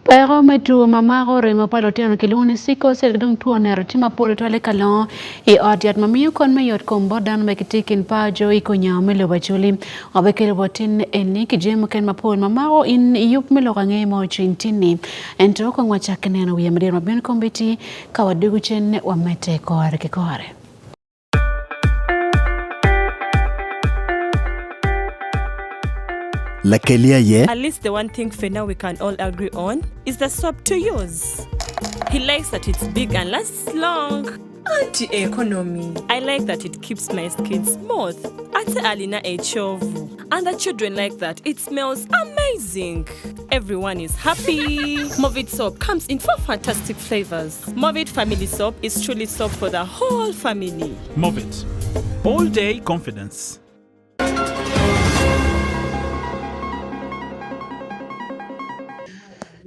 Pero metu mamago remo palotiano kiluni siko sergdung tuonero tima polo tole kalon e odiat mamiyo kon mayot kombodan mekitikin pajo iko nyame lo bachuli obekele botin eni kijemo ken mapol mamago in yup melo kange mo chintini ento ko ngwachakene no yemdir mabien kombiti kawadugu chen wamete kore. At least the one thing for now we can all agree on is the soap to use. He likes that it's big and lasts long. Anti-economy. I like that it keeps my skin smooth. Ate alina echovu. And the children like that. It smells amazing. Everyone is happy. Movit soap comes in 4 fantastic flavors. Movit family soap is truly soap for the whole family. Movit. All day confidence.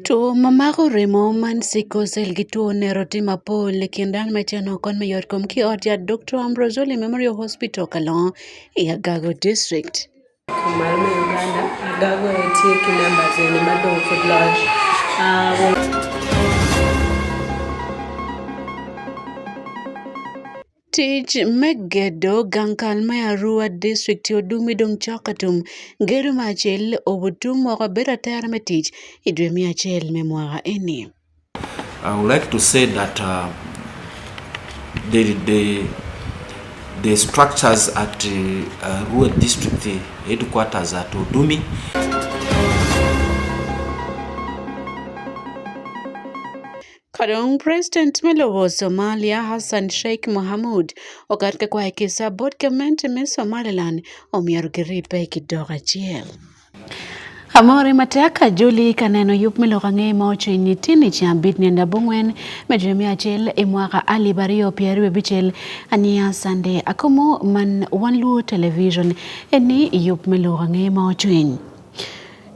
To mamago remo man siko selgito nerotima pol lekindan metiano kon mayor kom ki orja Dr. Ambrosoli Memorial Hospital kalon Agago District. Kumalme Uganda, Agago etiki numbers in the madon for large. Tij Megedo Gankal Mayarua District Odumi Dong Chakatum Geru Machel Obutum or better termetich Idremia Chel Memoir any. I would like to say that the structures at Rua District headquarters at Odumi. Kadong President Melowo Somalia Hassan Sheikh Mohamud okarke kwa kisa board government me Somaliland omiaro giripe kidoga chiel. Amore mataka Juli kaneno yup melokange mocho initini chambit nienda bungwen mejemia chel imwaka Ali Bario Pierre Bichel ania Sunday Akumu man Wan Luo television eni yup melokange mocho in.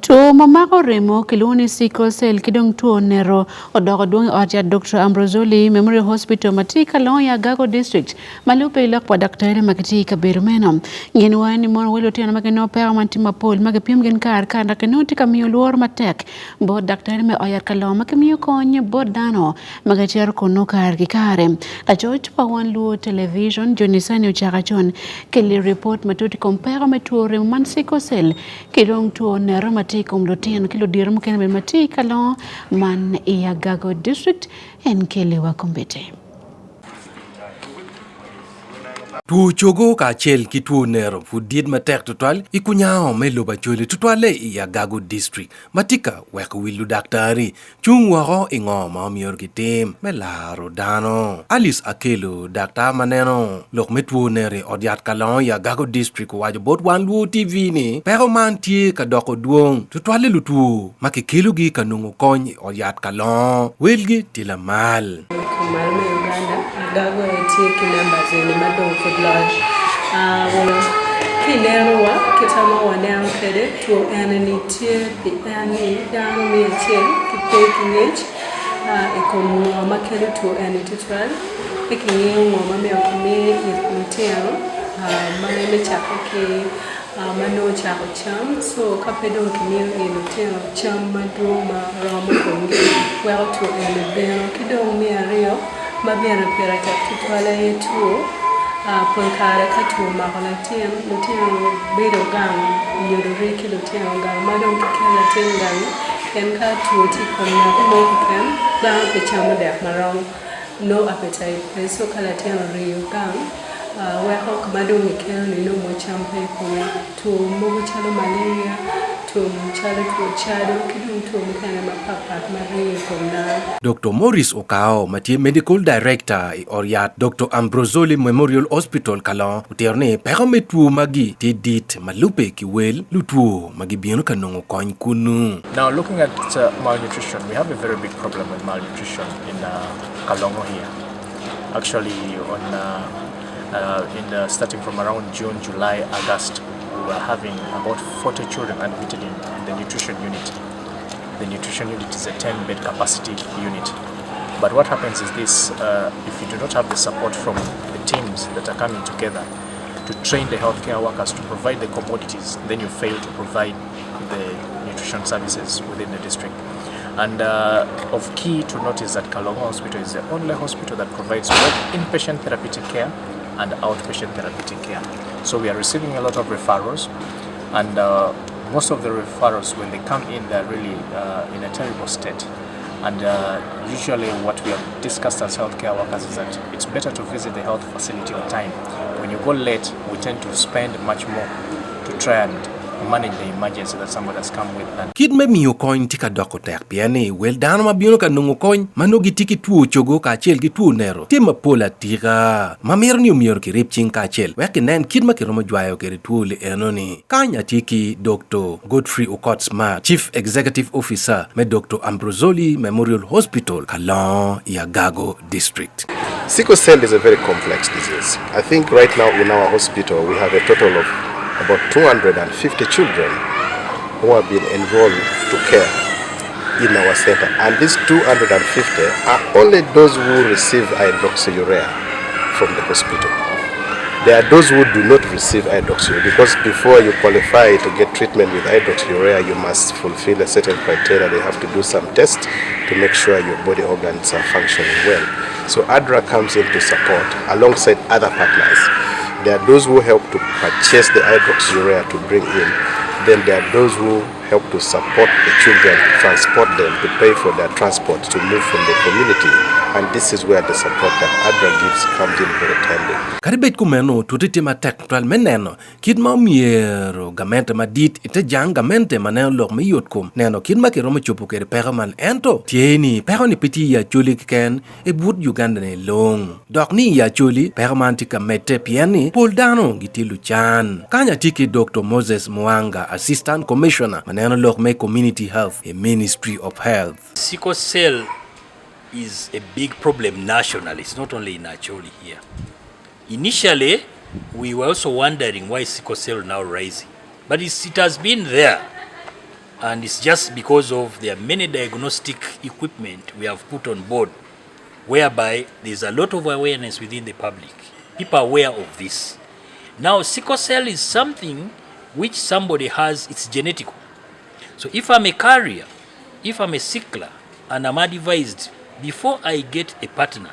To mamago remo kiluni siko sel kidong tuo nero odogo duong orja Dr. Ambrosoli Memorial Hospital matika loya Gago District malupe ilok pa daktari makitika birumeno nginwa ni mon welo tiana mageno pera mantima pol magapim gen kar dakenoti kamiyo luor matek bo daktari me oyar kalon makamiyo konye bo dano magacher kono kar gikare la George pa Wan Luo television Jonisani uchakachon kili report matuti kompera metuore man siko sel kidong tuo nero kumlotian kilo dirmu kena mati kalon man Agago District en kele wa kombete. Tu chogo ka chel ki tu nero fudid matek total ikunyao melo bachole tutwale Agago District matika wek wilu daktari chung waro ingo mamior kitim melaro dano Alice Akelo daktar maneno lok metwo nere odiat kalon Agago District wajo bot Wan Luo TV ni pero man tie ka doko duong tutwale lutu makikelo gi kanungo kony odiat kalon welgi tilamal Kumalme Uganda, Agago etiki numbers in the madon for large. Kinerwa kitama wanao kede to ananitie piani down me chair taking age ikomu makele to anititwal picking mama me okumi yetero mane chapake mano chako cham so kapedo kimio inotero cham madroma ramo kongi well to elebeno kidong mi ario mabera perata tutwala yetu Ponkara katu maholatien lutien bedo gang nyururi ki lutien gang madon kikela tengang en katu ti konna mo ken da pe chama de marong no appetite so kala ten rio gang we ho madon kel ni no mo champe ko to mo chalo malaria to chalo to chado kidum to mkana mapapa maria konna Dr. Morris Okao Matie Medical Director Oriat Dr. Ambrosoli Memorial Hospital Kalon uterne parametu magi tidit malupe kiwel lutu magi bieno kanongo kony kunu. Now looking at malnutrition, we have a very big problem with malnutrition in Kalongo here. Actually starting from around June, July, August, we were having about 40 children admitted in the nutrition unit. The nutrition unit is a 10-bed capacity unit. But what happens is this, if you do not have the support from the teams that are coming together to train the healthcare workers to provide the commodities, then you fail to provide the nutrition services within the district. And of key to note is that Kalongo Hospital is the only hospital that provides both inpatient therapeutic care and outpatient therapeutic care. So we are receiving a lot of referrals, and most of the referrals, when they come in, they're really in a terrible state. And usually what we have discussed as healthcare workers is that it's better to visit the health facility on time. When you go late, we tend to spend much more to try and manage the emergency that somebody has come with. Kid me miyo coin tika doko tek piani wel dano ma bino ka nungo coin mano gi tiki tuo chogo ka chel gi tuo nero tima pola tika mamiro ni umiyor ki rip ching ka chel weki nen kid ma ki romo jwayo keri tuo li enoni kanya tiki Dr. Godfrey Okot Smart, Chief Executive Officer me Dr. Ambrosoli Memorial Hospital Kalon Gago District. Sickle cell is a very complex disease. I think right now in our hospital we have a total of about 250 children who have been enrolled to care in our center, and these 250 are only those who receive hydroxyurea from the hospital. There are those who do not receive hydroxyurea because before you qualify to get treatment with hydroxyurea, you must fulfill a certain criteria. They have to do some tests to make sure your body organs are functioning well. So ADRA comes in to support alongside other partners. There are those who help to purchase the hydroxyurea to bring in. Then there are those who help to support the children, transport them, to pay for their transport to move from the community. And this is where the support that ADRA gives comes in very timely. Karibet kumeno tutiti ma teknal meneno kid ma miero gamente ma dit ite jang gamente maneno lok me yot kum neno kid ma kero chopo kere pero man ento tieni pero ni piti ya chuli ken e but Uganda ne long dok ni ya chuli pero man tika mete pieni pol dano gitilu chan kanya tiki Dr. Moses Mwanga, Assistant Commissioner maneno lok me Community Health a Ministry of Health. Sickle cell is a big problem nationally. It's not only in Acholi here. Initially, we were also wondering why sickle cell now rising. But it has been there. And it's just because of the many diagnostic equipment we have put on board, whereby there's a lot of awareness within the public. People are aware of this. Now, sickle cell is something which somebody has, it's genetic. So if I'm a carrier, if I'm a sickler, and I'm advised, before I get a partner,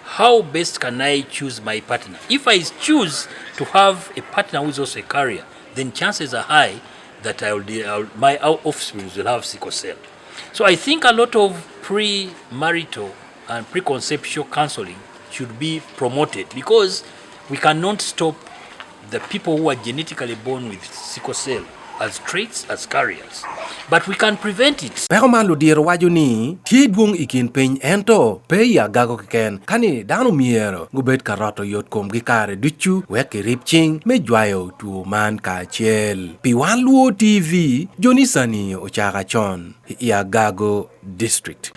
how best can I choose my partner? If I choose to have a partner who is also a carrier, then chances are high that my offspring will have sickle cell. So I think a lot of pre-marital and preconception counseling should be promoted because we cannot stop the people who are genetically born with sickle cell as traits, as carriers. But we can prevent it. Pero malo diro waju ni, tidwong ikin piny ento, pe ya gago kiken, kani dano miero, gubet karoto yot kom gikare duchu, weki ripching, me jwayo tuo man ka chel. Pi Wan Luo TV, Joni Sani Ochaka Chon, Gago District.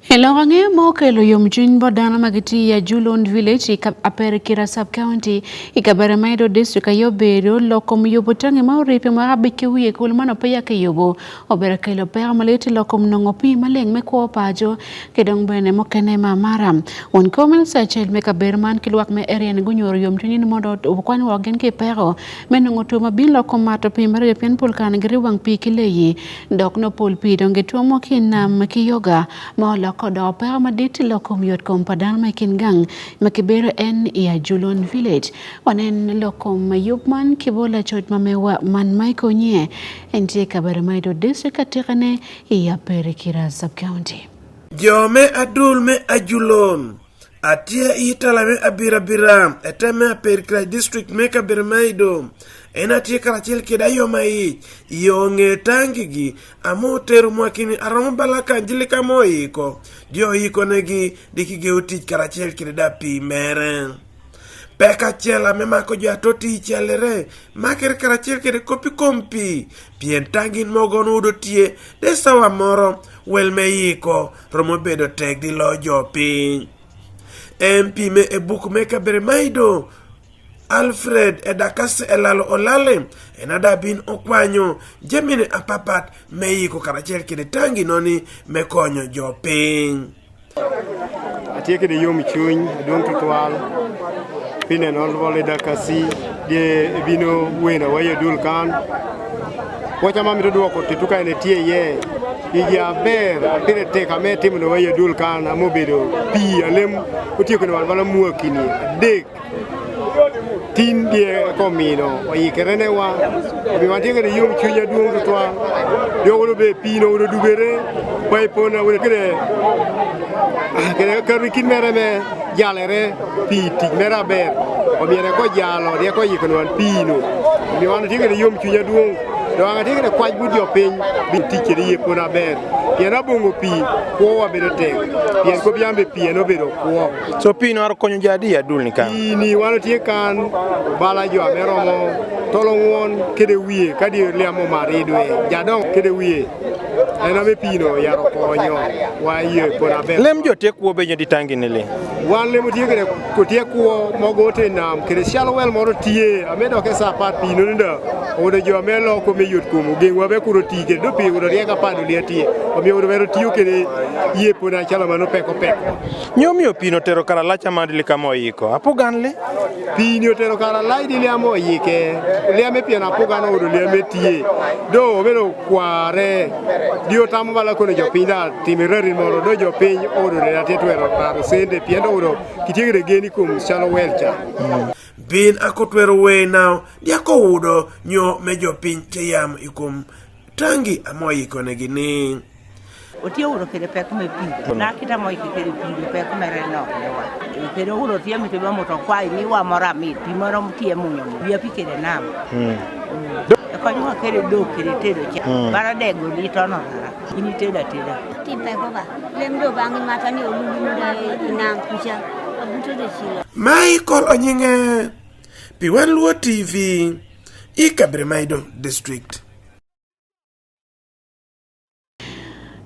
Hello range mo kelo yom jun bodana magiti ya Julon Village apere kira sub county ikabara maido district ayobero lokom yobotange mauripe marabike wiye kulmano paya ke yobo obera kelo pera malete lokom nongopi maleng meko pajo kedong bene mokene mamara on komen sa chel meka berman kilwak me area ne gunyor yom jun modo obokwan wagen ke pero menongoto mabil lokom mato pi mare pen pulkan gri wang pi kileyi dok no pol pi donge to mokinam kiyoga ma kodo pera maditi lokom yot kompadan makin gang makibero en ya Julon Village wanen lokom yupman kibola chot mamewa man maiko nye enti kabara maido district katikane ya perikira sub county jome adul me ajulon atia itala me abirabira eteme perikira district me kabara maido enati karachel kedayo mai yonge tangigi amoteru mwakini aramo balaka njilika moiko dio iko negi dikige utich karachel keda pi mere peka chela memako jo atoti chelere maker karachel keda kopi kompi pien tangin mogon udo tie desawa moro welme iko romo bedo tek di lojo pi MP me ebuku me kabere maido Alfred edakase elalo olale enada bin okwanyo jemine apapat meiko karachel kede tangi noni mekonyo joping atieke de yom chuny don tutwal pine nol vole dakasi de bino wena waye dul kan wacha mami to duoko tituka ene tie ye ija ber pire te kame timo no ye dul kan amobedo pi alem utieko ne wala muokini dek tin die komino oyikerene wa bi wantieke de yum chunya duong twa yogo be pino do dubere pai pona wore kere karikin mereme jalere piti mera ber omiere ko jalo de ko yikono pino mi wantieke de yum chunya duong do anga tieke de kwaj budio piny bi tikere ye pona ber piena bongo pi ko wa bedo tek pien ko biambe pieno bedo ko so pino ar konyo jadi adul ni kan ni wano tie kan bala jo ameromo tolongon kede wiye kadi liamo maridwe jadong kede wiye ena me pino yaro konyo wa ye pona ber lem jo te kuo be nyadi tangi ne le wan lemo tie kede ko tie kuo mogote nam kede shallow well moro tie amedo ke sa pat pino nda odo jo amelo ko me yot kumo gengwa be kuro tike do pi odo rieka pado lietie omi odo vero tiyo kede ye pona chala mano peko nyomio pino tero kara lacha mandili kamo yiko apuganle pino tero kara laidi liamo yike liame piena apugano odo liame tie do vero kware dio tamo bala kono jo pinda timireri moro do jo piny odo le tetwero karo sende piendo odo kitiegre geni kum chalo welcha bin akotwero we now diako udo nyo mejo piny teyam ikum tangi amoyi kone gini otie uro kede pek me pi na kita moy kede pi pek me reno kede uro tie mi tebe moto kwai ni wa mora mi pi moro tie munyo bia pi kede nam ko nywa kede do kede tedo cha bara de go li tono ini teda ti pe ko ba lem do bangi mata ni olulu de inang kucha abuto de chila Michael Onyinge pi Wan Luo TV Ikabremaido District.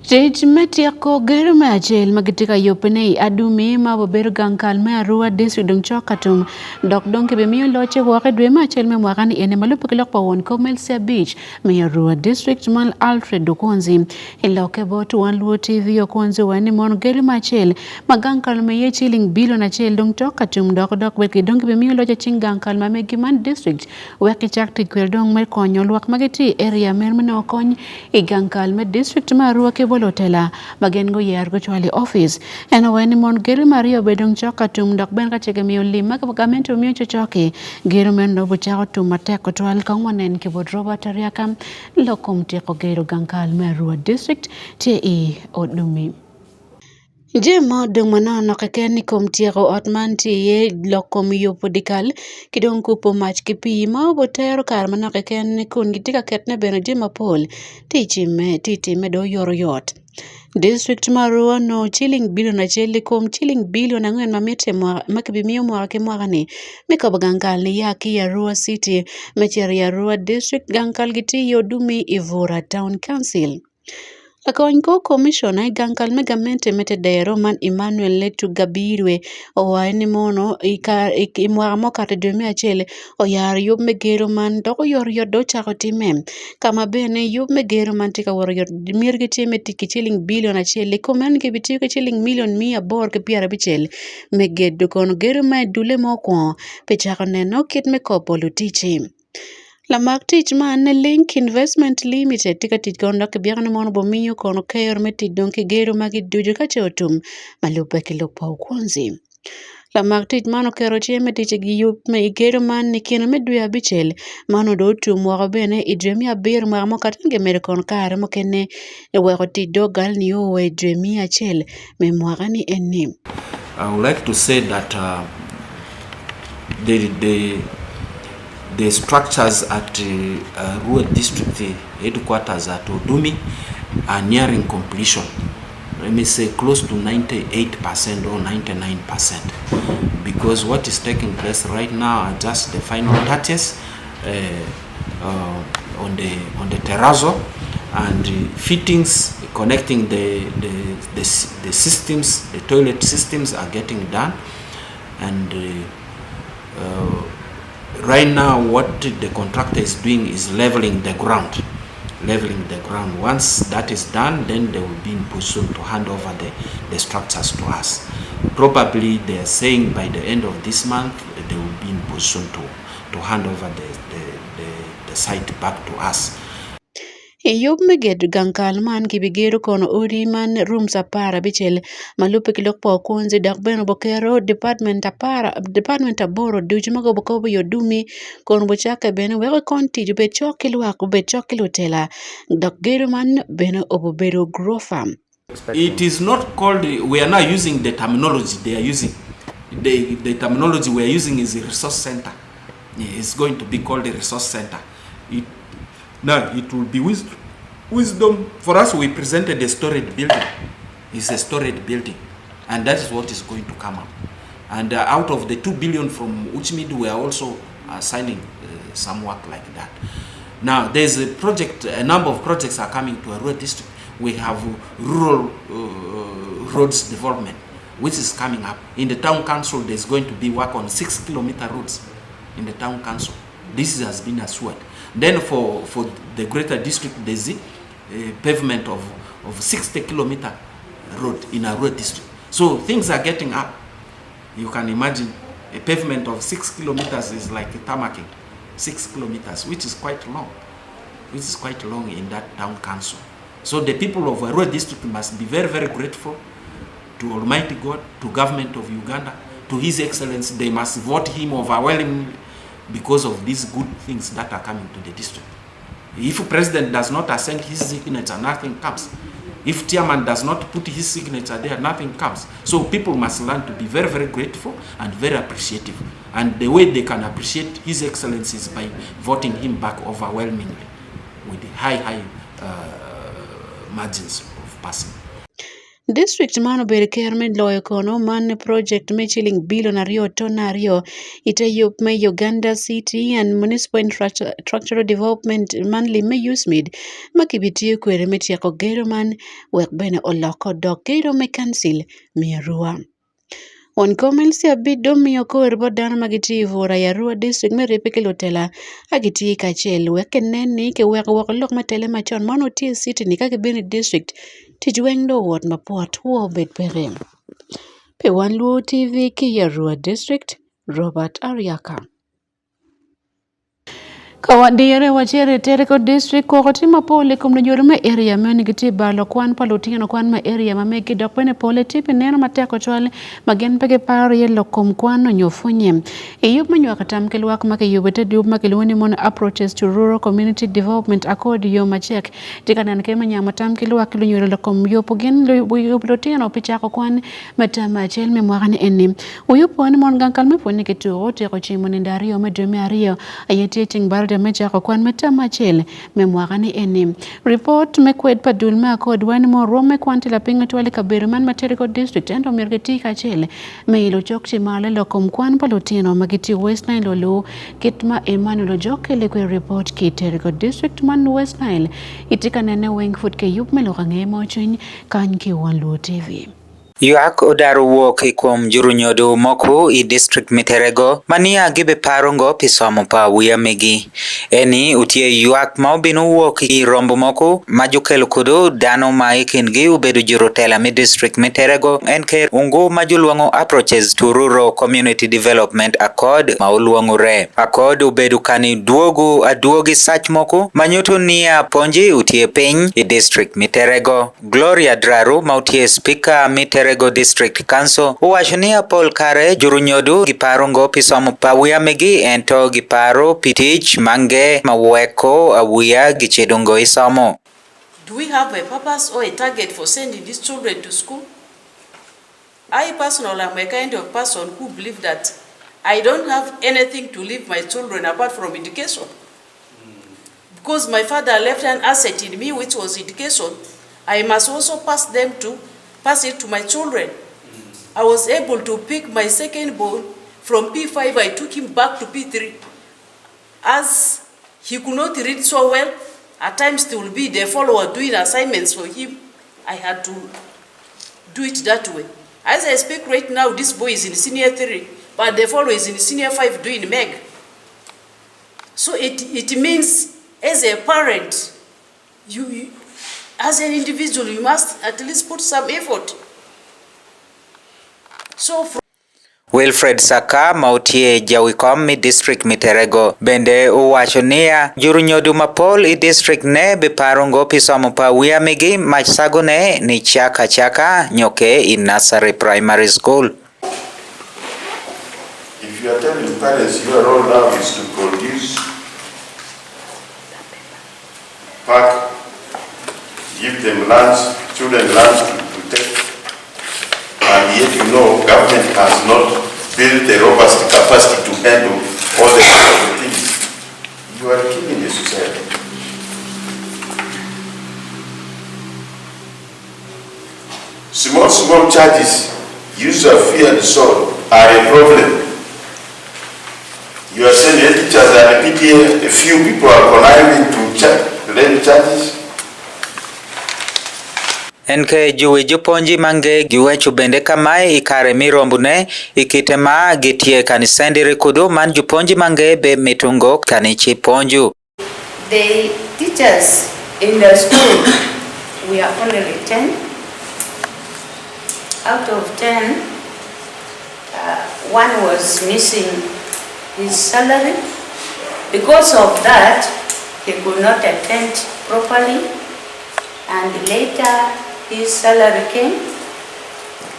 Metiako gero majel magitika yopene adumi ma boberu gankal me arua desu dong chokatum dok donke be miyo loche wake dwe machel me mwakani ene malupu kilok pa won Komelsia Beach me arua district mal Alfred Dokonzi iloke botu Wan Luo TV yokonzi wani mon gero machel magankal me ye chilling billion achel dong chokatum dok weki donke be miyo loche ching gankal ma megiman district weki chakti kweldong me konyo luak magiti area mermene okony igankal me district ma arua ke Lotela magengo yer go chwali office eno weni mon geri Mario bedong choka tum dok ben ka chege mi olima ka gamento mi chochoke gero men no bo chago tum matek ko twal ka wonen ke bod Robert Ariakam lokom te ko gero gankal Merua district te odumi Jemo dong manano kakeni kom tiego otmanti ye lokom yopodikal kidong kupo mach kipi ma botero kar manano kakeni kun gitika ketne beno jema pol titi me do yoro yot District Marua no chilling billion acheli kom chilling billion angwen mamete makibimiyo mwake mwakani mikoba gankal ni yaki ya Rua City mecheri ya Rua District gankal giti yodumi Ivora Town Council Akonko Commissioner gankal megamente mete daero man Emmanuel Letu Gabirwe owaini mono imwara mokate 2001 oyar yub megero man doko yor yodo chako time kama bene yub megero man tika waro yor mirgi time tiki chilling billion achele komen ke biti ke chilling million mia bor ke piara bichel megedo kono gero ma dule mokwo pechako neno kit mekopo lutichi La Martich man Link Investment Limited tika tikondo ke biagano mono bominyo kono kayor meti donke gero magi dujo kachotum malupe kilokpa ukwanzi. La Martich mano kero cheme tiche giyup me igero man nikino medwe abichel mano do tum wakabene idremi abir maramo katange merekon kare mokene weko tidogal ni owe idremi achel me mwakani eni. I would like to say that the structures at Rua District headquarters at Odumi are nearing completion. Let me say close to 98% or 99%, because what is taking place right now are just the final touches on the terrazzo and fittings connecting the systems, the toilet systems are getting done, and right now what the contractor is doing is leveling the ground. Once that is done, then they will be in position to hand over the structures to us. Probably they are saying by the end of this month they will be in position to hand over the site back to us. Yob meged gankal man kibigero kono odi man rooms apara bichel malupe kilok po kunzi dakbeno bokero department aboro dujumago bokobo yodumi kono bochake beno weko konti jube chokilwako be chokilutela dakgero man beno obobero grofa. It is not called, we are now using the terminology they are using. The terminology we are using is a resource center. It's going to be called a resource center. Now, it will be wisdom. For us, we presented a storage building. It's a storage building. And that is what is going to come up. And out of the 2 billion from Uchmid, we are also signing some work like that. Now, there's a project, a number of projects are coming to Arua district. We have rural roads development, which is coming up. In the town council, there's going to be work on 6-kilometer roads in the town council. This has been assured. Then for the greater district, there's a pavement of 60-kilometer road in Arua district. So things are getting up. You can imagine a pavement of 6 kilometers is like a tarmacking, 6 kilometers, which is quite long. Which is quite long in that town council. So the people of Arua district must be very, very grateful to Almighty God, to government of Uganda, to His Excellency. They must vote him overwhelmingly because of these good things that are coming to the district. If President does not assent his signature, nothing comes. If Chairman does not put his signature there, nothing comes. So people must learn to be very, very grateful and very appreciative. And the way they can appreciate His Excellency is by voting him back overwhelmingly with the high margins of passing. District mano ber kermed loyo kono man project mechiling billion ario tonario itayup me Uganda City and Municipal Infrastructural Development manly me USMID makibitiyo kwere metiako gero man wek bene oloko dok gero me council miarua. On comments a bit domio ko dana magiti vora ya Arua district me repeke lotela agiti kachel wekeneni ke wek wakolok matele machon mano tie city ni kake bini district tijuengdo wot mapot wo bet pere. Pe Wan Luo TV ki ya Arua district Robert Ariaka. Kawadire wachere tereko district ko kotima pole kumno yorme area meni giti balo kwan palutino kwan ma area ma meki dokpene pole tipi neno mateko chwale magen peke pari ye lokom kwano nyofunye eyup manyo katam kelwak make yubete diup make luoni mon approaches to rural community development accord yo machek tikanan ke manya matam kelwak lunyore lokom yopo gen yub lotino pichako kwan matama chel me mwagane eni uyup wani mon gankal me pone ketu ote ko chimoni ndario me dome ario ayeti ting barde mecha ko kwan metama chele me mwagani eni report me kwed padul ma kod wani mo rome kwanti la pinga twale kabere man material district endo mirgeti ka chele me ilo chokchi male lokom kwan palutino magiti West Nile lolo kitma Emmanuel jokele kwe report ki terrical district man West Nile itika nene wengfoot ke yup me lo ngemo chiny kan ki Wan Luo TV. Yuak odaro wuok kuom jurunyodo moko i district miterego mania gibe parongo pisomo pa wuya megi. Eni utie yuak ma obino wuok i rombo moko majukelo kudo dano ma ikingi ubedo jurotela mi district miterego enke ungu majuluango approaches to rural community development accord ma uluango re. Accord ubedo kani aduogi sach moko manyoto niya ponji utie piny i district miterego. Gloria Draru ma utie speaker miterego District Council uwashonia Paul Kare jurunyodu giparongo pisomo pawuya megi ento giparo pitich mange maweko awuya gichedongo isomo. Do we have a purpose or a target for sending these children to school? I personally am a kind of person who believe that I don't have anything to leave my children apart from education. Because my father left an asset in me, which was education, I must also pass it to my children. I was able to pick my second born from P5. I took him back to P3. As he could not read so well, at times there will be the follower doing assignments for him. I had to do it that way. As I speak right now, this boy is in senior 3, but the follower is in senior 5 doing MEG. So it means as a parent, you as an individual, you must at least put some effort. So Wilfred Saka mautie jawikom mi district Miterego bende uwacho niya jurunyodu mapol i district ne biparongo pisomo pa wiamigi machsagone ni chaka nyoke in nursery primary school. If you are telling parents your role now is to produce, pack, give them lunch, children lunch to take, and yet you know government has not built a robust capacity to handle all the things, you are killing the society. Small charges, use of fear and sword are a problem. You are saying head teachers and PTA, a few people are conniving to lend charges. Enke juwe juponji mange giwechu bende kamae ikare mirombune ikitema gitie kanisendiri kudu man juponji mange be mitungo kanichi ponju. The teachers in the school, we are only 10. Out of 10, one was missing his salary. Because of that, he could not attend properly, and later his salary came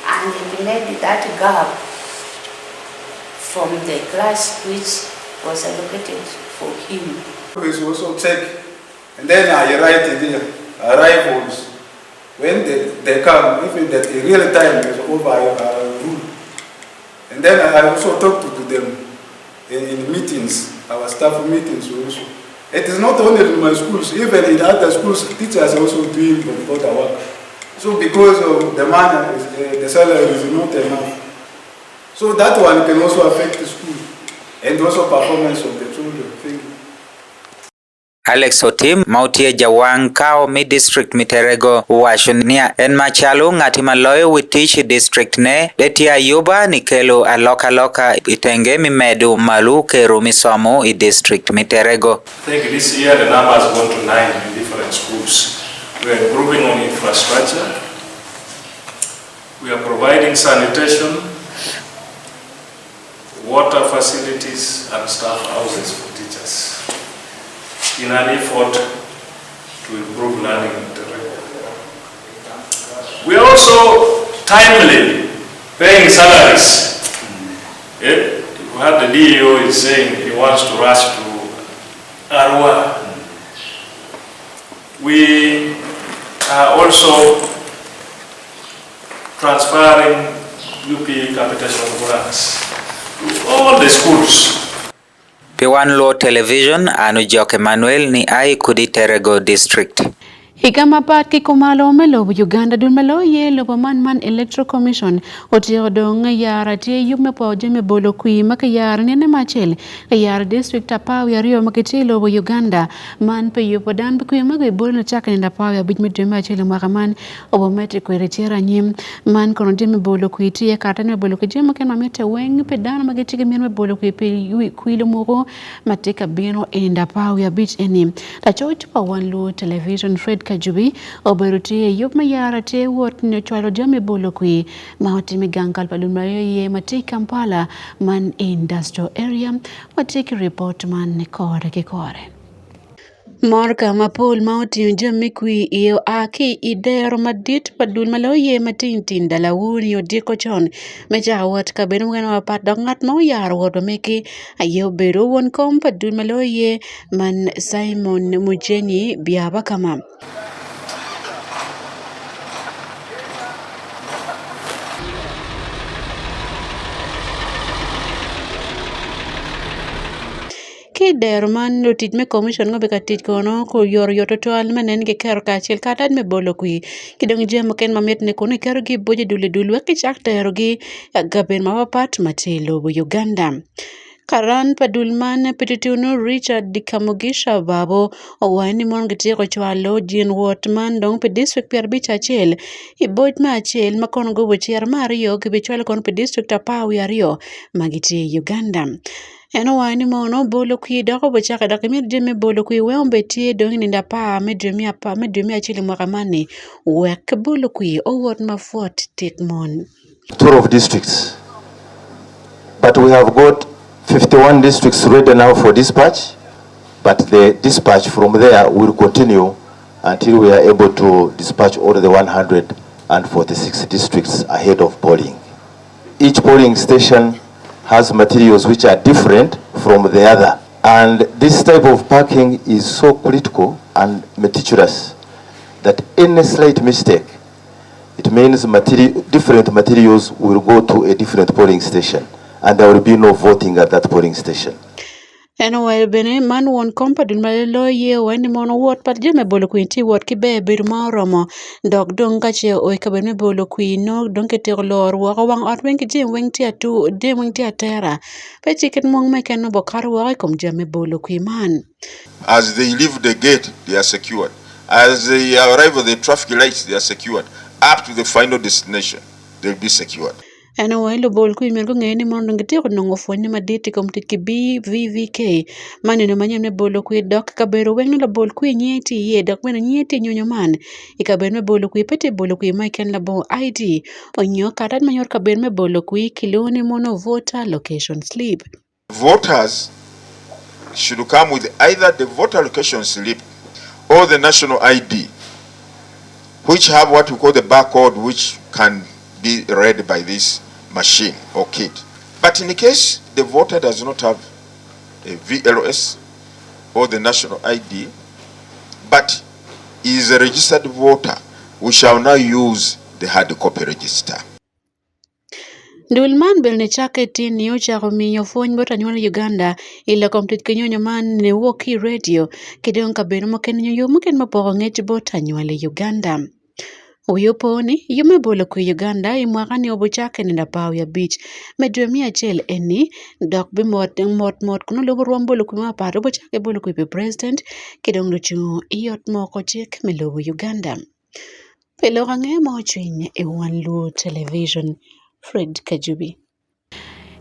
and it made that gap from the class which was allocated for him. We also check, and then I write in the arrivals. When they come, if the real time is over, I rule. And then I also talk to them in meetings, our staff meetings also. It is not only in my schools, even in other schools, teachers are also doing the work. So because of the money, the salary is not enough. So that one can also affect the school and also performance of the children. Thank you. Alex Otim mautie jawang kao mi district Miterego washunia en machalo ngati maloyo witichi district ne detia yuba ni kelo aloka itenge mimedu malu keru misomo i district Miterego. I think this year the number has gone to 9 in different schools. We are improving on infrastructure. We are providing sanitation, water facilities and staff houses for teachers in an effort to improve learning in Terego. We are also timely paying salaries. You had the DEO is saying he wants to rush to Arua. We are also transferring UP capitation grants to all the schools. Wan Luo Television anu Joke Emmanuel ni ai kudi Terego district. Hikama pat kikumalo melo Uganda dun melo ye lobo man Electoral Commission otio dong yara tie yume po jeme bolo kui maka yara nene machel yara district apaw ya rio makiti lobo Uganda man pe yupo dan kui maka bolo no chaka nenda paw ya bijme jeme machel makaman obo meti kwe retiera nyim man kono jeme bolo kui tie kartane bolo kui jeme ken mamete weng pe dan magiti kemene bolo kui pe kui lomo matika bino enda paw ya bich enim la choitu pa Wan Luo Television Fred Kajubi oberutie yup mayara te wot ne chwalo jame bolo kui mahoti migankal palunmayo ye mati Kampala man industrial area matiki report man kore kore. Morka mapol mauti jame kui iyo aki idero madit padun maloye matintin dalawuni odiko chon meja wat kabenu ngano wapat dongat mau yar wodo meki ayo beru won kom padun maloye man Simon Mujeni biaba kama. Ki derman lo tit me commission ngo beka tit kono ko yor yototal menen ke ker ka chel kadan me bolo kui kidong jem ken mamet ne kono ker gi boje dule dulwe ki chak tero gi gaben mawapat matelo bo Uganda. Karan padulman petituno Richard Dikamugisha babo owani mon giti ko chwalo jin wotman dong pe district per bicha chel I boit ma chel makon go bochier mario ki bichwal kon pe district apawi ario magiti Uganda. Eno wani mono bolo kui dako bochaka dakimir jeme bolo kui weombe tie dongi ninda pa medremi achili mwakamani wek bolo kui owot mafot tikmon. Tour of districts But we have got 51 districts ready now for dispatch, but the dispatch from there will continue until we are able to dispatch all the 146 districts ahead of polling. Each polling station has materials which are different from the other. And this type of packing is so critical and meticulous that any slight mistake, it means different materials will go to a different polling station, and there will be no voting at that polling station. Anyway, bene man won kompadun malelo ye wani mono wot pat jeme bolo kuin ti wot ki be bir ma romo dog don ka che o ka bene bolo kuin no don ke te lor wo ka wang ot wen ki jem wen ti atu de wen ti atera pe tiket mong me ken no bokar wo kom jeme bolo kuin man. As they leave the gate, they are secured. As they arrive at the traffic lights, they are secured. Up to the final destination, they'll be secured. Anyway, lo bol kuin mer ko ngeni mon ngi te ko no fonni ma diti kom tit ki BVVK mani no manyem ne bolo kuin dok ka bero wen lo bol kuin nyeti ye dok men nyeti nyonyo man ika ber me bolo kuin pete bolo kuin mai ken la bo ID onyo karat manyor ka ber me bolo kuin kiloni mono voter location slip. Voters should come with either the voter location slip or the national ID, which have what we call the barcode, which can be read by this machine or kit. But in the case the voter does not have a VLS or the national ID, but is a registered voter, we shall now use the hard copy register. Dulman bel ne chake tin ni ochako miyo fony bota nyuol Uganda ila komtit kinyonyo man ne woki radio kidong kabeno moken nyo moken mapoko ngech bota nyuol Uganda. Uyoponi yume bolo ku Uganda imwaka ni obuchake ni napao ya beach medwe 100 eni dok bi mot kuno lobo ruam bolo ku maparo obuchake bolo ku president kidong luchu iyot moko chik melobo Uganda. Pelo kange mo chwiny e Wan Luo television. Fred Kajubi.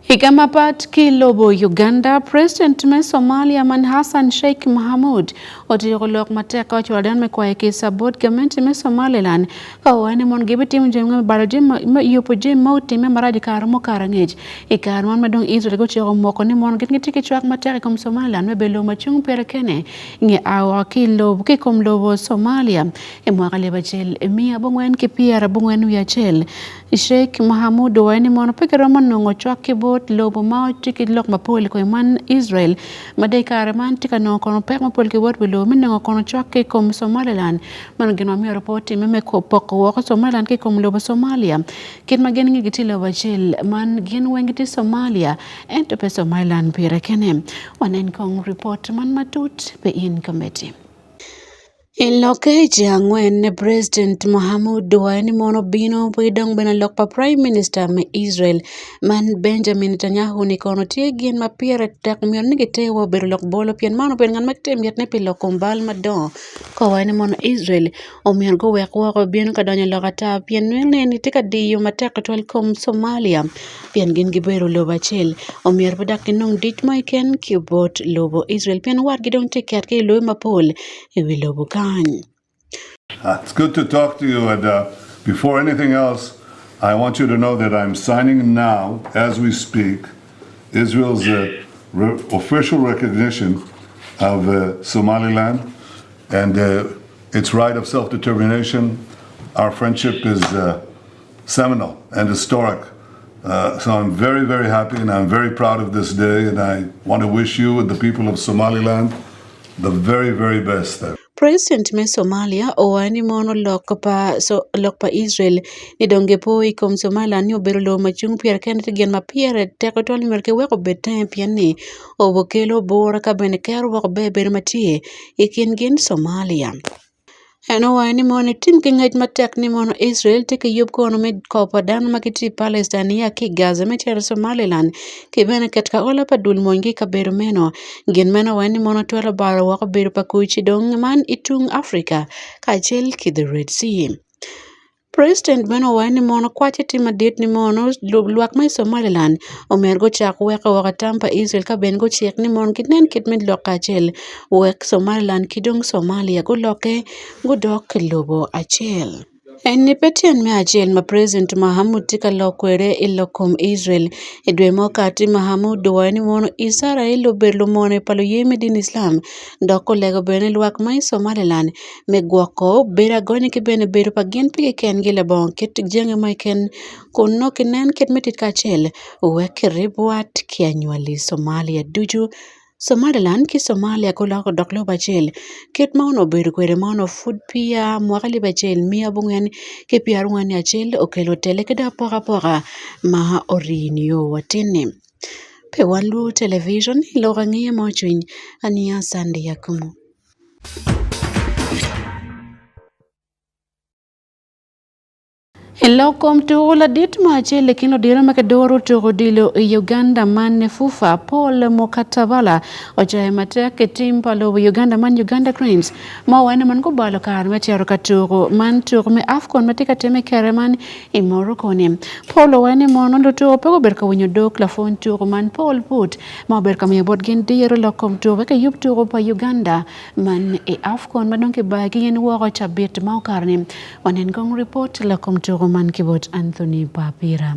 Higamapat kilobo Uganda, President me Somalia man Hassan Sheikh Mohamud otiolok mateka chwadan me kwa kisa board government me Somaliland kawane mon gibiti mjenga baraje yopo je mauti me maraji karamo karangej ikarman madong Israel go chego moko ni mon gitngi ke chwak mateka kom Somaliland me belo machung perekene nge awa kilobo ke kom lobo Somalia e mwakale bachel emia bongwen ke piara bongwen wiachel Sheikh Mohamud wani mon pekero monongo chwak ke lobo mau tiki lok mapoli ko man Israel madai karaman tika no kono pek mapoli ke wot belo min ngo kono chake kom Somaliland man gino mi report me ko poko ko Somaliland ke kom lobo Somalia kin magen ngi gitilo bachel man gin wengiti Somalia ento pe Somaliland pira kene wanen kong report man matut pe in committee. In lokeji angwen ne President Mohamud Duwani mono bino pwidong bena lokpa Prime Minister me Israel man Benjamin Netanyahu ni kono tiegien ma piere tak mion nigi tewa beru lok bolo pien mano pen ngan makte miet ne pilo kumbal madon ko wani mono Israel o mion go wek wako bino kadonyo lokata pien nwene ni tika diyo mateka twal kom Somalia pien gin giberu loba chel o mier padak nung dit maiken kibot lobo Israel pien war gidong tiket ke loy mapol ewi lobo kan. It's good to talk to you, and before anything else, I want you to know that I'm signing now, as we speak, Israel's official recognition of Somaliland and its right of self-determination. Our friendship is seminal and historic. So I'm very, very happy and I'm very proud of this day, and I want to wish you and the people of Somaliland the very, very best. President me Somalia owani mono lokpa Israel ni donge poi kom Somalia ni obero lo machung pier kende gen ma pier teko tol merke weko beten piani obokelo bora ka bene kero wako beber matie ikin gen Somalia. Eno wani mono tim kingaj matek ni mono Israel teke yub kono med kopa dano makiti Palestine ya ki Gaza metera Somaliland ki bene ketka ola pa dul mongi ka beru meno gen meno wani mono tuwala bara wako beru pa kuichi dong man itung Africa ka chel ki the Red Sea. President Beno wani mono kwache tima dit ni mono luak mai Somaliland omergo chak weka wakatampa Israel ka ben go chek ni mono kinen kitmed loka achel wek Somaliland kidong Somalia go loke go dok lobo achel. En petian me achiel ma President Mahamud tika lokwere ilokom Israel edwe mokati Mahamud wani mono Israel oberlo mone palo yeme din Islam doko lego bene luak mai Somaliland me gwako bera goni ke bene bero pagien pige ken gile bon ket jenge mai ken kono kenen ket metit kachel weke ribwat kianywali Somalia duju Somaliland ki Somalia kula ko doklo bachel ket mauno beru kwere mauno food pia mwakali bachel mia bungen ke piar ngani achel okelo tele keda pora ma orinyo watene pe Wan Luo television loga ngiye mochwiny ania sande Akumu. Elokom tuula dit maachile kino dira makedoro turo dilo Uganda man fufa Paul Mokatabala ojaye mateke timpa lo Uganda man Uganda Cranes ma wana man ko balo kar me chero katuro man turo me Afcon matika teme kereman I Morocco ne Paul wane mono ndo turo pego berka winyo dok la fon turo man Paul put ma berka me bod gen diro lokom turo ke yup turo pa Uganda man Afcon madonke ba gen woro chabit ma karne wanen gong report lokom turo man kibot Anthony Papira.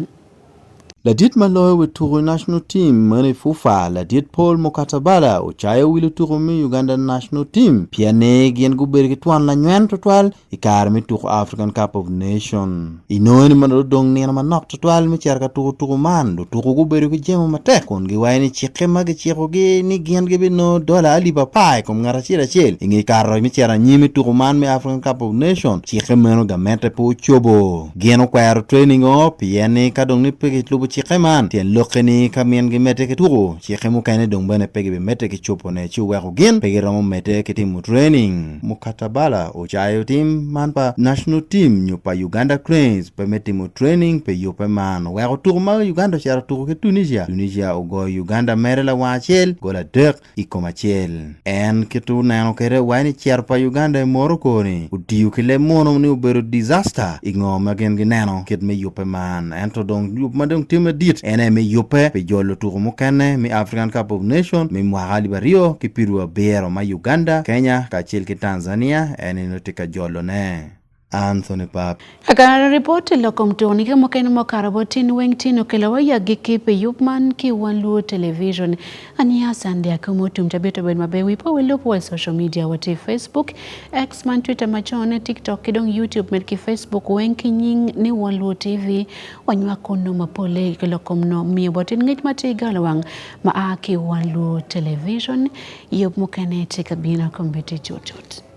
La dit malo we turu national team mane fufa la dit Paul Mokatabala o chaya wili turu mi Uganda national team pia ne gien gubergi tuan la nyuen total ikar mi turu African Cup of Nation inoeni mano dong ni na manok total mi charka turu man do turu gubergi jemo mate kon gi waini chike magi chiko gi ni gien gibi no dola ali papai kom ngara chira chel ingi karo mi chara nyimi turu man mi African Cup of Nation chike meno gamete po chobo gieno kwaro training o pia ne kadong ni pegi lubu chikeman tien lokeni kamien gi mete ke turu chikemu kane dong bane pegi be mete ke chopo ne chu wako gin pegi ramo mete ke timu training Mokatabala o chayo team man pa national team nyupa Uganda Cranes pe mete timu training pe yope man wako turu ma Uganda chara turu ke Tunisia ugo Uganda merela wachel gola dek ikoma chel en kitu nano kere wani chara pa Uganda Morocco ni udiu kile mono ni uberu disaster ingoma gen gi nano kit me yope man ento dong yup madong time dit ene me yope pe jolo turu mukane mi African Cup of Nation mi mwagali bario kipiru bero ma Uganda Kenya kachil ki Tanzania ene notika jolo ne Anthony Pap. Agara report lokom toni ke mokene mokarabotin wengtin okelawa ya gikipe yupman ki Wan Luo television ania sande Akumu tumtabeto ben mabewi po welupo wa social media wati Facebook X man Twitter machone TikTok kidong YouTube merki Facebook wenki nying ni Wan Luo TV wanywa kono mapole lokom no miyobotin ngit mate galawang maaki Wan Luo television yup mokene tikabina kombiti chuchut.